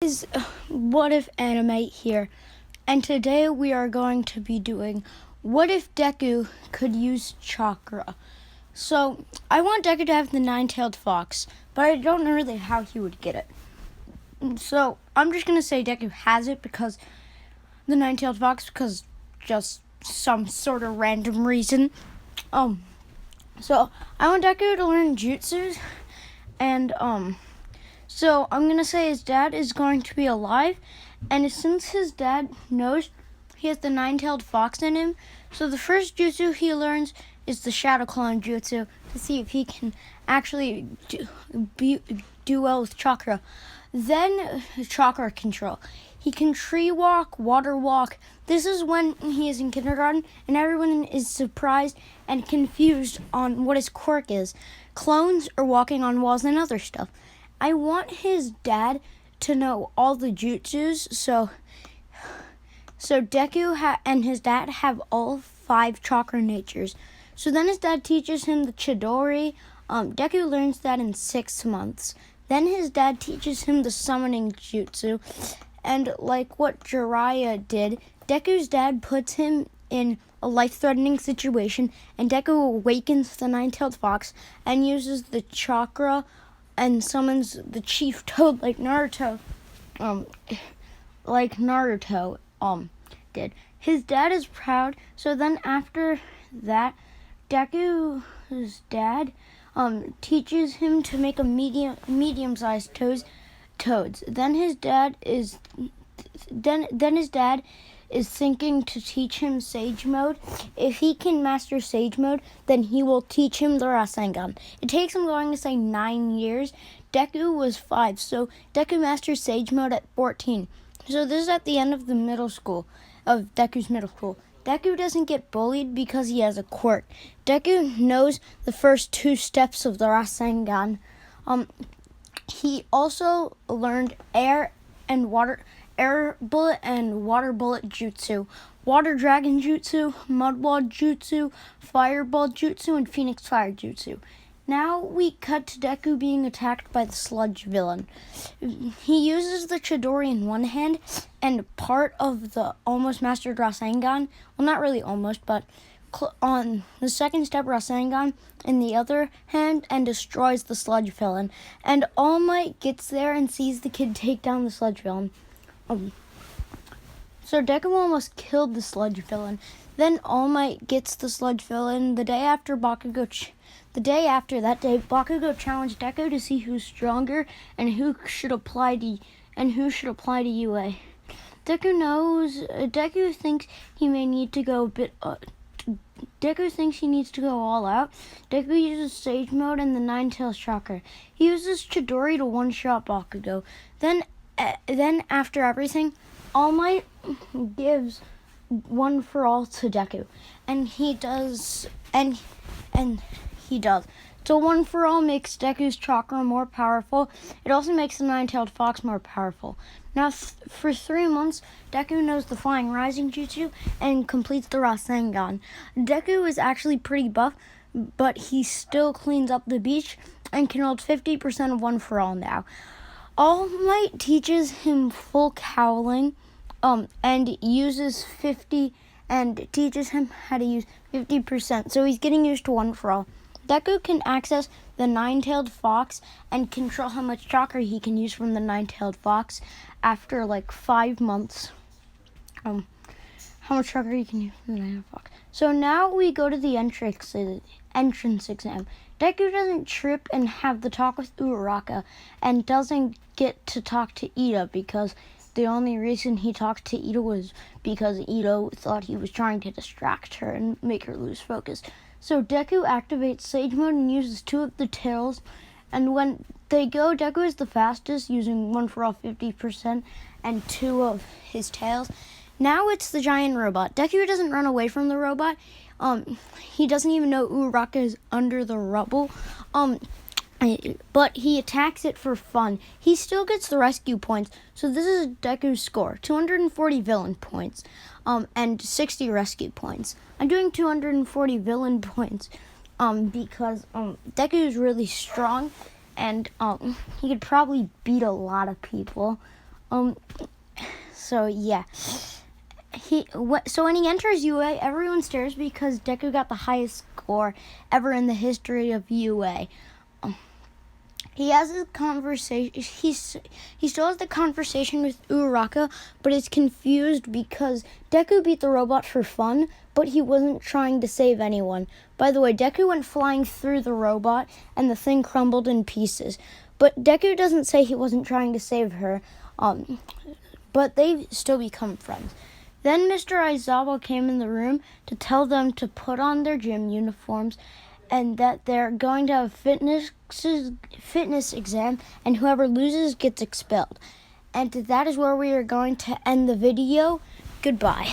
guys, what if anime here, and today we are going to be doing what if Deku could use chakra. So I want Deku to have the nine-tailed fox, but I don't know really how he would get it. So I'm just gonna say Deku has it because the nine-tailed fox, because just some sort of random reason. So I want Deku to learn jutsus, and so I'm going to say his dad is going to be alive, and since his dad knows he has the nine-tailed fox in him, so the first jutsu he learns is the shadow clone jutsu to see if he can actually do well with chakra. Then chakra control. He can tree walk, water walk. This is when he is in kindergarten, and everyone is surprised and confused on what his quirk is. Clones are walking on walls and other stuff. I want his dad to know all the jutsus, so Deku and his dad have all 5 chakra natures. So then his dad teaches him the Chidori. Deku learns that in 6 months. Then his dad teaches him the summoning jutsu, and like what Jiraiya did, Deku's dad puts him in a life-threatening situation, and Deku awakens the nine-tailed fox and uses the chakra and summons the chief toad like Naruto did. His dad is proud, so then after that, Deku's dad teaches him to make a medium-sized toads. Then his dad is thinking to teach him Sage Mode. If he can master Sage Mode, then he will teach him the Rasengan. It takes him going to say 9 years. Deku was 5, so Deku masters Sage Mode at 14. So this is at the end of the Deku's middle school. Deku doesn't get bullied because he has a quirk. Deku knows the first 2 steps of the Rasengan. He also learned air bullet and water bullet jutsu, water dragon jutsu, mud wall jutsu, fireball jutsu, and phoenix fire jutsu. Now we cut to Deku being attacked by the sludge villain. He uses the Chidori in one hand and part of the almost mastered Rasengan, well, not really almost, but on the second step Rasengan in the other hand, and destroys the sludge villain. And All Might gets there and sees the kid take down the sludge villain. So Deku almost killed the sludge villain. Then All Might gets the sludge villain. The day after Bakugo challenged Deku to see who's stronger and who should apply to UA. Deku thinks he may need to go a bit. Deku thinks he needs to go all out. Deku uses Sage Mode and the Nine-Tails Chakra. He uses Chidori to one-shot Bakugo. Then after everything, All Might gives one for all to Deku, and he does. So one for all makes Deku's chakra more powerful. It also makes the nine-tailed fox more powerful. Now, for 3 months, Deku knows the Flying Rising Jutsu and completes the Rasengan. Deku is actually pretty buff, but he still cleans up the beach and can hold 50% of one for all now. All Might teaches him full cowling, and teaches him how to use 50%. So he's getting used to one for all. Deku can access the nine-tailed fox and control how much chakra he can use from the nine-tailed fox after like 5 months. How much chakra he can use from the nine-tailed fox. So now we go to the entrance exam. Deku doesn't trip and have the talk with Uraraka, and doesn't get to talk to Ida because the only reason he talked to Ida was because Ida thought he was trying to distract her and make her lose focus. So Deku activates Sage Mode and uses 2 of the tails, and when they go, Deku is the fastest, using one for all 50% and 2 of his tails. Now it's the giant robot. Deku doesn't run away from the robot. He doesn't even know Uraraka is under the rubble. But he attacks it for fun. He still gets the rescue points. So this is Deku's score: 240 villain points, and 60 rescue points. I'm doing 240 villain points, because Deku is really strong, and he could probably beat a lot of people. So yeah. So when he enters UA, everyone stares because Deku got the highest score ever in the history of UA. He has a conversation. He still has the conversation with Uraraka, but is confused because Deku beat the robot for fun, but he wasn't trying to save anyone. By the way, Deku went flying through the robot, and the thing crumbled in pieces. But Deku doesn't say he wasn't trying to save her. But they still become friends. Then Mr. Aizawa came in the room to tell them to put on their gym uniforms and that they're going to have a fitness exam, and whoever loses gets expelled. And that is where we are going to end the video. Goodbye.